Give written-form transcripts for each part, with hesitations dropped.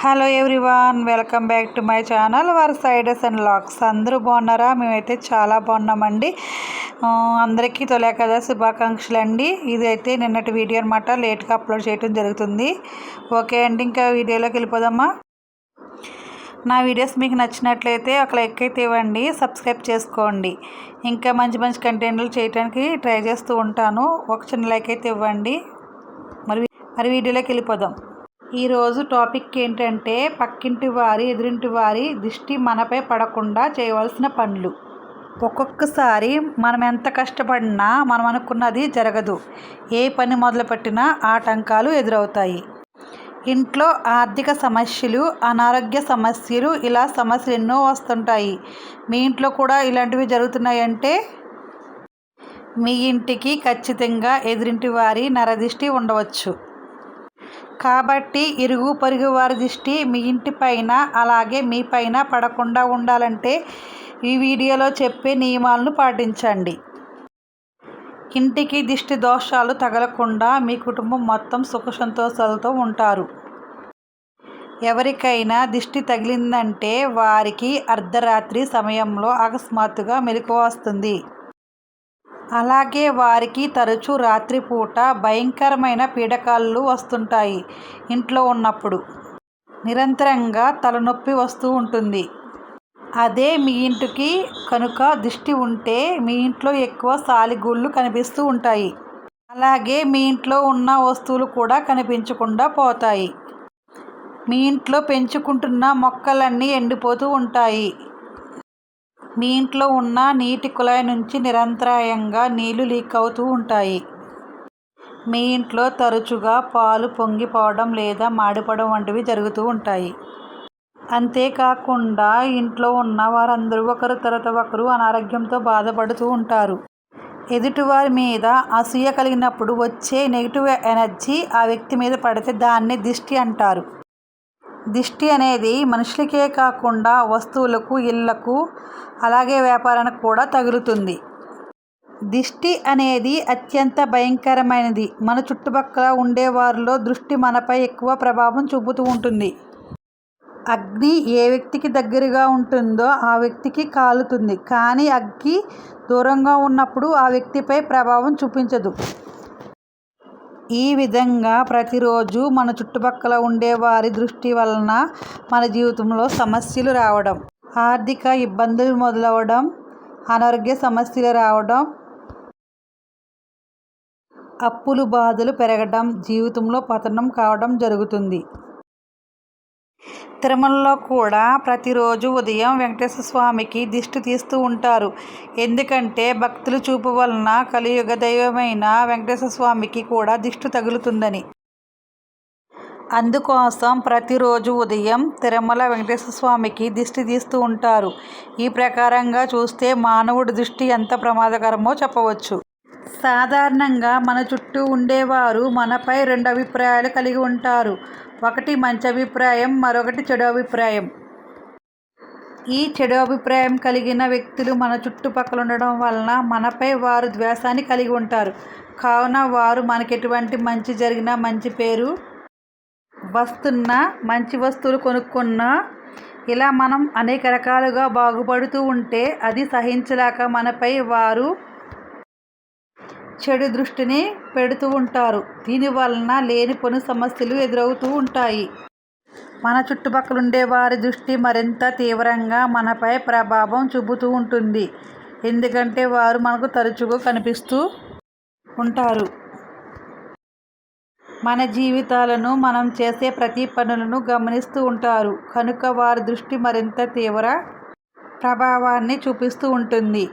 Hello everyone, welcome back to my channel works ideas and vlogs. అందరూ బాగున్నారా? మేమైతే చాలా బాగున్నామండి. అందరికీ తొలి ఏకాదశి శుభాకాంక్షలు అండి. ఇదైతే నిన్నటి వీడియో అనమాట, లేట్గా అప్లోడ్ చేయడం జరుగుతుంది. ఓకే అండి, ఇంకా వీడియోలోకి వెళ్ళిపోదామా? నా వీడియోస్ మీకు నచ్చినట్లయితే ఒక లైక్ అయితే ఇవ్వండి, సబ్స్క్రైబ్ చేసుకోండి. ఇంకా మంచి మంచి కంటెంట్లు చేయడానికి ట్రై చేస్తూ ఉంటాను. ఒక చిన్న లైక్ అయితే ఇవ్వండి. మరి వీడియోలోకి వెళ్ళిపోదాం. ఈరోజు టాపిక్ ఏంటంటే, పక్కింటి వారి ఎదురింటి వారి దృష్టి మనపై పడకుండా చేయవలసిన పనులు. ఒక్కొక్కసారి మనం ఎంత కష్టపడినా మనం అనుకున్నది జరగదు. ఏ పని మొదలుపెట్టినా ఆటంకాలు ఎదురవుతాయి. ఇంట్లో ఆర్థిక సమస్యలు, అనారోగ్య సమస్యలు, ఇలా సమస్యలు ఎన్నో వస్తుంటాయి. మీ ఇంట్లో కూడా ఇలాంటివి జరుగుతున్నాయంటే మీ ఇంటికి ఖచ్చితంగా ఎదురింటి వారి నరదిష్టి ఉండవచ్చు. కాబట్టి ఇరుగు పొరుగు వారి దృష్టి మీ ఇంటి పైన అలాగే మీ పైన పడకుండా ఉండాలంటే ఈ వీడియోలో చెప్పే నియమాలను పాటించండి. ఇంటికి దిష్టి దోషాలు తగలకుండా మీ కుటుంబం మొత్తం సుఖ సంతోషాలతో ఉంటారు. ఎవరికైనా దిష్టి తగిలిందంటే వారికి అర్ధరాత్రి సమయంలో అకస్మాత్తుగా మెలకువ వస్తుంది. అలాగే వారికి తరచూ రాత్రిపూట భయంకరమైన పీడకలలు వస్తుంటాయి. ఇంట్లో ఉన్నప్పుడు నిరంతరంగా తలనొప్పి వస్తూ ఉంటుంది. అదే మీ ఇంటికి కనుక దిష్టి ఉంటే మీ ఇంట్లో ఎక్కువ సాలిగూళ్ళు కనిపిస్తూ ఉంటాయి. అలాగే మీ ఇంట్లో ఉన్న వస్తువులు కూడా కనిపించకుండా పోతాయి. మీ ఇంట్లో పెంచుకుంటున్న మొక్కలన్నీ ఎండిపోతూ ఉంటాయి. మీ ఇంట్లో ఉన్న నీటి కుళాయి నుంచి నిరంతరాయంగా నీళ్లు లీక్ అవుతూ ఉంటాయి. మీ ఇంట్లో తరచుగా పాలు పొంగిపోవడం లేదా మాడిపోవడం వంటివి జరుగుతూ ఉంటాయి. అంతేకాకుండా ఇంట్లో ఉన్న వారందరూ ఒకరు తర్వాత ఒకరు అనారోగ్యంతో బాధపడుతూ ఉంటారు. ఎదుటివారి మీద అసూయ కలిగినప్పుడు వచ్చే నెగిటివ్ ఎనర్జీ ఆ వ్యక్తి మీద పడితే దాన్ని దిష్టి అంటారు. దిష్టి అనేది మనుషులకే కాకుండా వస్తువులకు, ఇళ్లకు, అలాగే వ్యాపారానికి కూడా తగులుతుంది. దిష్టి అనేది అత్యంత భయంకరమైనది. మన చుట్టుపక్కల ఉండే వారిలో దృష్టి మనపై ఎక్కువ ప్రభావం చూపుతూ ఉంటుంది. అగ్ని ఏ వ్యక్తికి దగ్గరగా ఉంటుందో ఆ వ్యక్తికి కాలుతుంది, కానీ అగ్ని దూరంగా ఉన్నప్పుడు ఆ వ్యక్తిపై ప్రభావం చూపించదు. ఈ విధంగా ప్రతిరోజు మన చుట్టుపక్కల ఉండే వారి దృష్టి వలన మన జీవితంలో సమస్యలు రావడం, ఆర్థిక ఇబ్బందులు మొదలవడం, అనారోగ్య సమస్యలు రావడం, అప్పులు బాధలు పెరగడం, జీవితంలో పతనం కావడం జరుగుతుంది. తిరుమలలో కూడా ప్రతిరోజు ఉదయం వెంకటేశ్వర స్వామికి దిష్టి తీస్తూ ఉంటారు. ఎందుకంటే భక్తుల చూపు వలన కలియుగ దైవమైన వెంకటేశ్వర స్వామికి కూడా దిష్టి తగులుతుందని. అందుకోసం ప్రతిరోజు ఉదయం తిరుమల వెంకటేశ్వర స్వామికి దిష్టి తీస్తూ ఉంటారు. ఈ ప్రకారంగా చూస్తే మానవుడి దృష్టి ఎంత ప్రమాదకరమో చెప్పవచ్చు. సాధారణంగా మన చుట్టూ ఉండేవారు మనపై రెండు అభిప్రాయాలు కలిగి ఉంటారు. ఒకటి మంచి అభిప్రాయం, మరొకటి చెడు అభిప్రాయం. ఈ చెడు అభిప్రాయం కలిగిన వ్యక్తులు మన చుట్టుపక్కల ఉండడం వలన మనపై వారు ద్వేషాన్ని కలిగి ఉంటారు. కావున వారు మనకి ఎటువంటి మంచి జరిగినా, మంచి పేరు వస్తున్నా, మంచి వస్తువులు కొనుక్కున్నా, ఇలా మనం అనేక రకాలుగా బాగుపడుతూ ఉంటే అది సహించలేక మనపై వారు చెడు దృష్టిని పెడుతూ ఉంటారు. దీనివలన లేనిపోని సమస్యలు ఎదురవుతూ ఉంటాయి. మన చుట్టుపక్కల ఉండే వారి దృష్టి మరింత తీవ్రంగా మనపై ప్రభావం చూపుతూ ఉంటుంది. ఎందుకంటే వారు మనకు తరచుగా కనిపిస్తూ ఉంటారు. మన జీవితాలను, మనం చేసే ప్రతి పనులను గమనిస్తూ ఉంటారు. కనుక వారి దృష్టి మరింత తీవ్ర ప్రభావాన్ని చూపిస్తూ ఉంటుంది.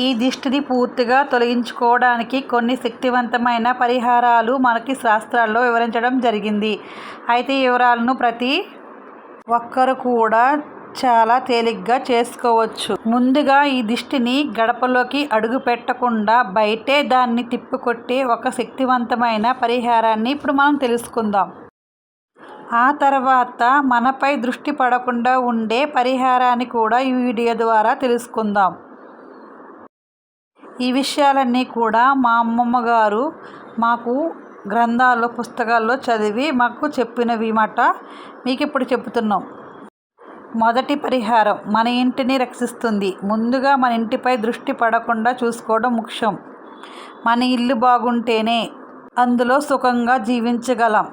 ఈ దిష్టిని పూర్తిగా తొలగించుకోవడానికి కొన్ని శక్తివంతమైన పరిహారాలు మనకి శాస్త్రాల్లో వివరించడం జరిగింది. అయితే ఈ వివరాలను ప్రతి ఒక్కరు కూడా చాలా తేలిగ్గా చేసుకోవచ్చు. ముందుగా ఈ దిష్టిని గడపలోకి అడుగు పెట్టకుండా బయటే దాన్ని తిప్పికొట్టే ఒక శక్తివంతమైన పరిహారాన్ని ఇప్పుడు మనం తెలుసుకుందాం. ఆ తర్వాత మనపై దృష్టి పడకుండా ఉండే పరిహారాన్ని కూడా ఈ వీడియో ద్వారా తెలుసుకుందాం. ఈ విషయాలన్నీ కూడా మా అమ్మమ్మ గారు మాకు గ్రంథాల్లో పుస్తకాల్లో చదివి మాకు చెప్పినవి మాట మీకు ఇప్పుడు చెప్తున్నాం. మొదటి పరిహారం మన ఇంటిని రక్షిస్తుంది. ముందుగా మన ఇంటిపై దృష్టి పడకుండా చూసుకోవడం ముఖ్యం. మన ఇల్లు బాగుంటేనే అందులో సుఖంగా జీవించగలం.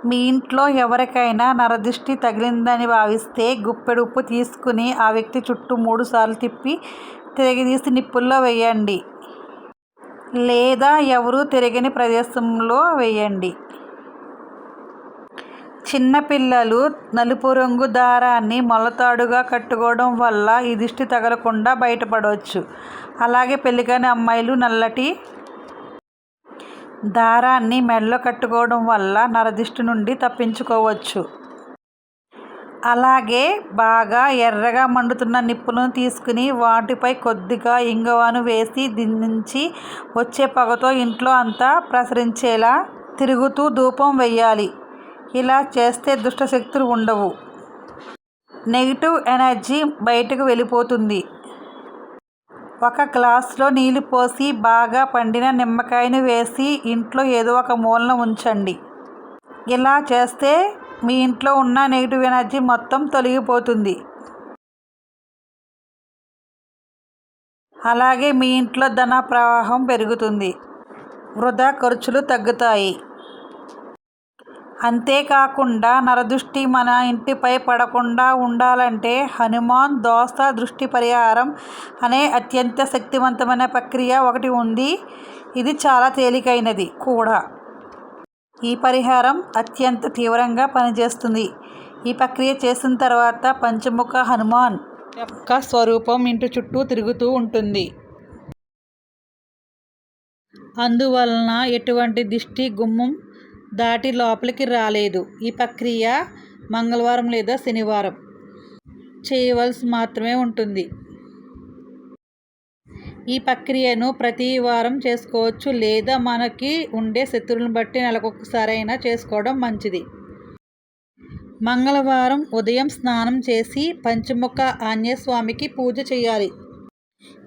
మీ ఇంట్లో ఎవరికైనా నరదిష్టి తగిలిందని భావిస్తే గుప్పెడు ఉప్పు తీసుకుని ఆ వ్యక్తి చుట్టూ 3 సార్లు తిప్పి తిరగదీసి నిప్పుల్లో వేయండి, లేదా ఎవరూ తిరగని ప్రదేశంలో వేయండి. చిన్నపిల్లలు నలుపు రంగు దారాన్ని మొలతాడుగా కట్టుకోవడం వల్ల ఈ దిష్టి తగలకుండా బయటపడవచ్చు. అలాగే పెళ్ళికాని అమ్మాయిలు నల్లటి దారాన్ని మెడలో కట్టుకోవడం వల్ల నరదిష్టి నుండి తప్పించుకోవచ్చు. అలాగే బాగా ఎర్రగా మండుతున్న నిప్పులను తీసుకుని వాటిపై కొద్దిగా ఇంగువను వేసి దీని నుంచి వచ్చే పొగతో ఇంట్లో అంతా ప్రసరించేలా తిరుగుతూ ధూపం వేయాలి. ఇలా చేస్తే దుష్టశక్తులు ఉండవు, నెగిటివ్ ఎనర్జీ బయటకు వెళ్ళిపోతుంది. ఒక గ్లాసులో నీళ్లు పోసి బాగా పండిన నిమ్మకాయను వేసి ఇంట్లో ఏదో ఒక మూలన ఉంచండి. ఇలా చేస్తే మీ ఇంట్లో ఉన్న నెగిటివ్ ఎనర్జీ మొత్తం తొలగిపోతుంది. అలాగే మీ ఇంట్లో ధన ప్రవాహం పెరుగుతుంది, వృధా ఖర్చులు తగ్గుతాయి. అంతేకాకుండా నరదృష్టి మన ఇంటిపై పడకుండా ఉండాలంటే హనుమాన్ దోష దృష్టి పరిహారం అనే అత్యంత శక్తివంతమైన ప్రక్రియ ఒకటి ఉంది. ఇది చాలా తేలికైనది కూడా. ఈ పరిహారం అత్యంత తీవ్రంగా పనిచేస్తుంది. ఈ ప్రక్రియ చేసిన తర్వాత పంచముఖ హనుమాన్ యొక్క స్వరూపం ఇంటి చుట్టూ తిరుగుతూ ఉంటుంది. అందువలన ఎటువంటి దిష్టి గుమ్మం దాటి లోపలికి రాలేదు. ఈ ప్రక్రియ మంగళవారం లేదా శనివారం చేయవలసి మాత్రమే ఉంటుంది. ఈ ప్రక్రియను ప్రతి వారం చేసుకోవచ్చు, లేదా మనకి ఉండే శత్రువులను బట్టి నెలకొకసారైనా చేసుకోవడం మంచిది. మంగళవారం ఉదయం స్నానం చేసి పంచముఖ ఆంజనేయ స్వామికి పూజ చేయాలి.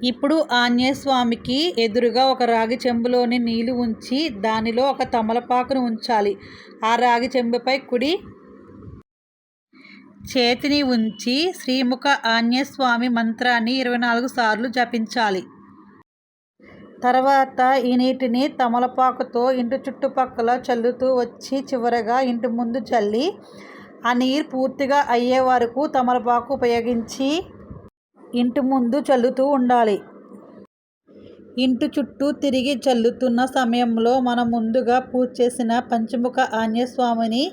ఇప్పుడు ఆంజనేయ స్వామికి ఎదురుగా ఒక రాగి చెంబులోని నీళ్లు ఉంచి దానిలో ఒక తమలపాకును ఉంచాలి. ఆ రాగి చెంబుపై కుడి చేతిని ఉంచి శ్రీముఖ ఆంజనేయ స్వామి మంత్రాన్ని 24 సార్లు జపించాలి. తర్వాత ఈ నీటిని తమలపాకుతో ఇంటి చుట్టుపక్కల చల్లుతూ వచ్చి చివరగా ఇంటి ముందు చల్లి ఆ నీరు పూర్తిగా అయ్యే వరకు తమలపాకు ఉపయోగించి ఇంటి ముందు చల్లుతూ ఉండాలి. ఇంటి చుట్టూ తిరిగి చల్లుతున్న సమయంలో మనం ముందుగా పూజ చేసిన పంచముఖ ఆంజనేయ స్వామిని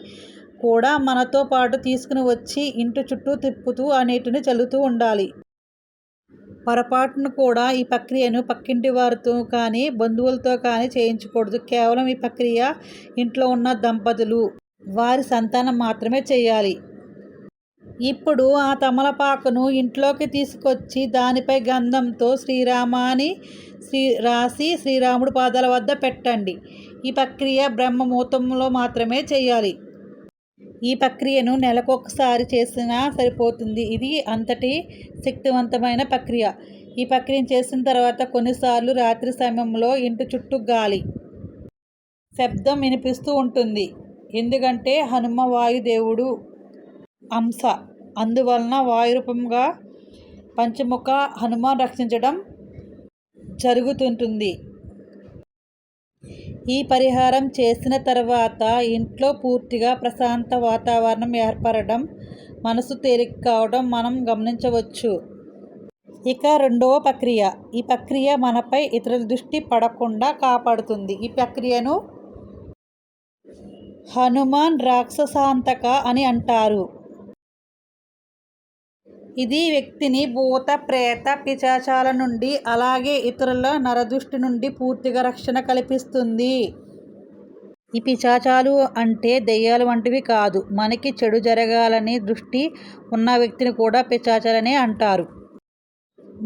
కూడా మనతో పాటు తీసుకుని వచ్చి ఇంటి చుట్టూ తిప్పుతూ ఆ నీటిని చల్లుతూ ఉండాలి. పొరపాటును కూడా ఈ ప్రక్రియను పక్కింటి వారితో కానీ బంధువులతో కానీ చేయించకూడదు. కేవలం ఈ ప్రక్రియ ఇంట్లో ఉన్న దంపతులు, వారి సంతానం మాత్రమే చేయాలి. ఇప్పుడు ఆ తమలపాకును ఇంట్లోకి తీసుకొచ్చి దానిపై గంధంతో శ్రీరామ అని రాసి శ్రీరాముడి పాదాల వద్ద పెట్టండి. ఈ ప్రక్రియ బ్రహ్మ ముహూర్తంలో మాత్రమే చేయాలి. ఈ ప్రక్రియను నెలకొకసారి చేసినా సరిపోతుంది. ఇది అంతటి శక్తివంతమైన ప్రక్రియ. ఈ ప్రక్రియను చేసిన తర్వాత కొన్నిసార్లు రాత్రి సమయంలో ఇంటి చుట్టూ గాలి శబ్దం వినిపిస్తూ ఉంటుంది. ఎందుకంటే హనుమ వాయుదేవుడు అంశ, అందువలన వాయురూపంగా పంచముఖ హనుమాన్ రక్షించడం జరుగుతుంటుంది. ఈ పరిహారం చేసిన తర్వాత ఇంట్లో పూర్తిగా ప్రశాంత వాతావరణం ఏర్పడడం, మనసు తేలిక కావడం మనం గమనించవచ్చు. ఇక రెండవ ప్రక్రియ. ఈ ప్రక్రియ మనపై ఇతరుల దృష్టి పడకుండా కాపాడుతుంది. ఈ ప్రక్రియను హనుమాన్ రాక్షసాంతక అని అంటారు. ఇది వ్యక్తిని భూత ప్రేత పిశాచాల నుండి అలాగే ఇతరుల నరదృష్టి నుండి పూర్తిగా రక్షణ కల్పిస్తుంది. ఈ పిశాచాలు అంటే దెయ్యాలు వంటివి కాదు. మనకి చెడు జరగాలని దృష్టి ఉన్న వ్యక్తిని కూడా పిశాచాలనే అంటారు.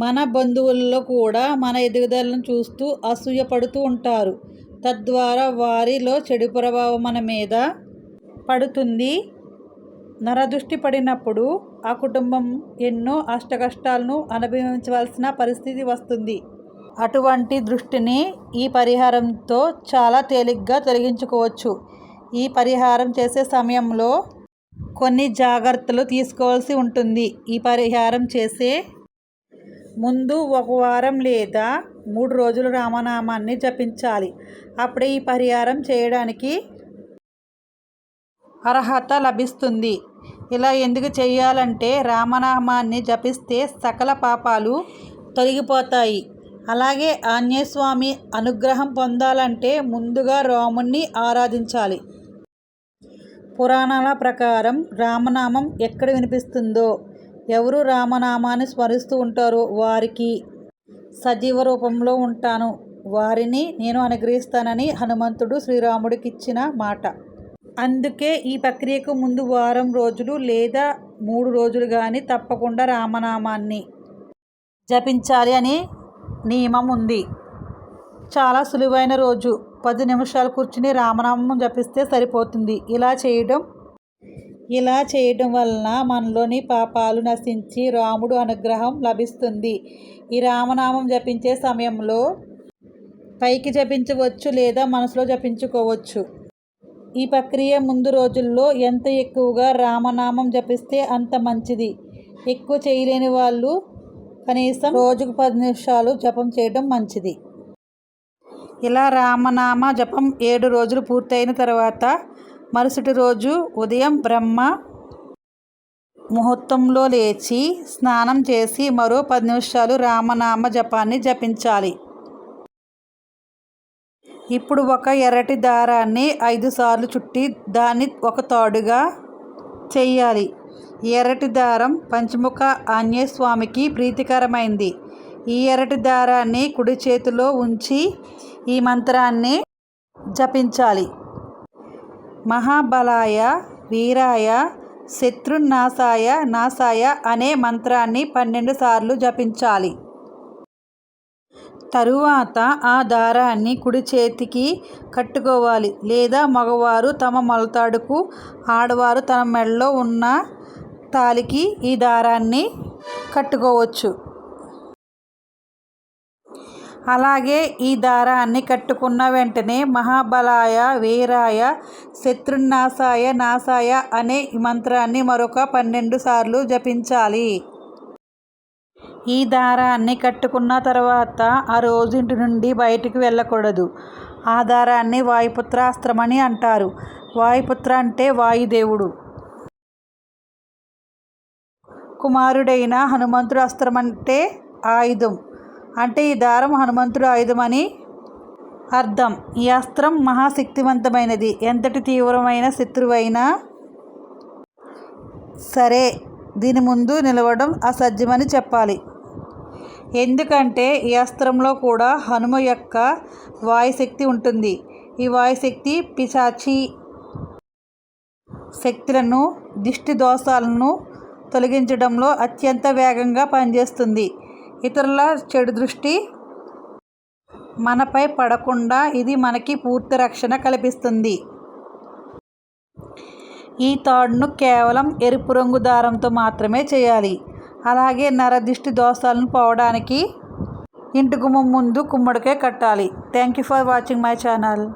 మన బంధువుల్లో కూడా మన ఎదుగుదలను చూస్తూ అసూయ పడుతూ ఉంటారు. తద్వారా వారిలో చెడు ప్రభావం మన మీద పడుతుంది. నరదృష్టి పడినప్పుడు ఆ కుటుంబం ఎన్నో అష్టకష్టాలను అనుభవించవలసిన పరిస్థితి వస్తుంది. అటువంటి దృష్టిని ఈ పరిహారంతో చాలా తేలిగ్గా తొలగించుకోవచ్చు. ఈ పరిహారం చేసే సమయంలో కొన్ని జాగ్రత్తలు తీసుకోవాల్సి ఉంటుంది. ఈ పరిహారం చేసే ముందు 1 వారం లేదా 3 రోజులు రామనామాన్ని జపించాలి. అప్పుడే ఈ పరిహారం చేయడానికి అర్హత లభిస్తుంది. ఇలా ఎందుకు చేయాలంటే రామనామాన్ని జపిస్తే సకల పాపాలు తొలగిపోతాయి. అలాగే ఆంజనేయ స్వామి అనుగ్రహం పొందాలంటే ముందుగా రాముణ్ణి ఆరాధించాలి. పురాణాల ప్రకారం రామనామం ఎక్కడ వినిపిస్తుందో, ఎవరు రామనామాన్ని స్మరిస్తూ ఉంటారో వారికి సజీవ రూపంలో ఉంటాను, వారిని నేను అనుగ్రహిస్తానని హనుమంతుడు శ్రీరాముడికి ఇచ్చిన మాట. అందుకే ఈ ప్రక్రియకు ముందు వారం రోజులు లేదా 3 రోజులు కానీ తప్పకుండా రామనామాన్ని జపించాలి అని నియమం ఉంది. చాలా సులువైన రోజు. 10 నిమిషాలు కూర్చుని రామనామం జపిస్తే సరిపోతుంది. ఇలా చేయడం వలన మనలోని పాపాలు నశించి రాముడు అనుగ్రహం లభిస్తుంది. ఈ రామనామం జపించే సమయంలో పైకి జపించవచ్చు లేదా మనసులో జపించుకోవచ్చు. ఈ ప్రక్రియ ముందు రోజుల్లో ఎంత ఎక్కువగా రామనామం జపిస్తే అంత మంచిది. ఎక్కువ చేయలేని వాళ్ళు కనీసం రోజుకు 10 నిమిషాలు జపం చేయడం మంచిది. ఇలా రామనామ జపం 7 రోజులు పూర్తయిన తర్వాత మరుసటి రోజు ఉదయం బ్రహ్మ ముహూర్తంలో లేచి స్నానం చేసి మరో 10 నిమిషాలు రామనామ జపాన్ని జపించాలి. ఇప్పుడు ఒక ఎర్రటి దారాన్ని 5 సార్లు చుట్టి దాన్ని ఒక తాడుగా చెయ్యాలి. ఎర్రటి దారం పంచముఖ ఆంజనేయ స్వామికి ప్రీతికరమైంది. ఈ ఎర్రటి దారాన్ని కుడి చేతిలో ఉంచి ఈ మంత్రాన్ని జపించాలి. మహాబలాయ వీరాయ శత్రునాశాయ నాశాయ అనే మంత్రాన్ని 12 సార్లు జపించాలి. తరువాత ఆ దారాన్ని కుడి చేతికి కట్టుకోవాలి. లేదా మగవారు తమ మొలతాడుకు, ఆడవారు తన మెడలో ఉన్న తాలికి ఈ దారాన్ని కట్టుకోవచ్చు. అలాగే ఈ దారాన్ని కట్టుకున్న వెంటనే మహాబలాయ వీరాయ శత్రునాశాయ నాశాయ అనే ఈ మంత్రాన్ని మరొక 12 సార్లు జపించాలి. ఈ దారాన్ని కట్టుకున్న తర్వాత ఆ రోజు ఇంటి నుండి బయటికి వెళ్ళకూడదు. ఆ దారాన్ని వాయుపుత్రాస్త్రం అని అంటారు. వాయుపుత్ర అంటే వాయుదేవుడు కుమారుడైన హనుమంతుడు. అస్త్రం అంటే ఆయుధం. అంటే ఈ దారం హనుమంతుడు ఆయుధం అని అర్థం. ఈ అస్త్రం మహాశక్తివంతమైనది. ఎంతటి తీవ్రమైన శత్రువైనా సరే దీని ముందు నిలవడం అసాధ్యమని చెప్పాలి. ఎందుకంటే ఈ అస్త్రంలో కూడా హనుమ యొక్క వాయుశక్తి ఉంటుంది. ఈ వాయుశక్తి పిశాచి శక్తులను, దిష్టి దోషాలను తొలగించడంలో అత్యంత వేగంగా పనిచేస్తుంది. ఇతరుల చెడు దృష్టి మనపై పడకుండా ఇది మనకి పూర్తి రక్షణ కల్పిస్తుంది. ఈ తాడును కేవలం ఎరుపు రంగు దారంతో మాత్రమే చేయాలి. అలాగే నరదిష్టి దోషాలను పోవడానికి ఇంటి గుమ్మం ముందు గుమ్మడికాయ కట్టాలి. Thank you for watching my channel.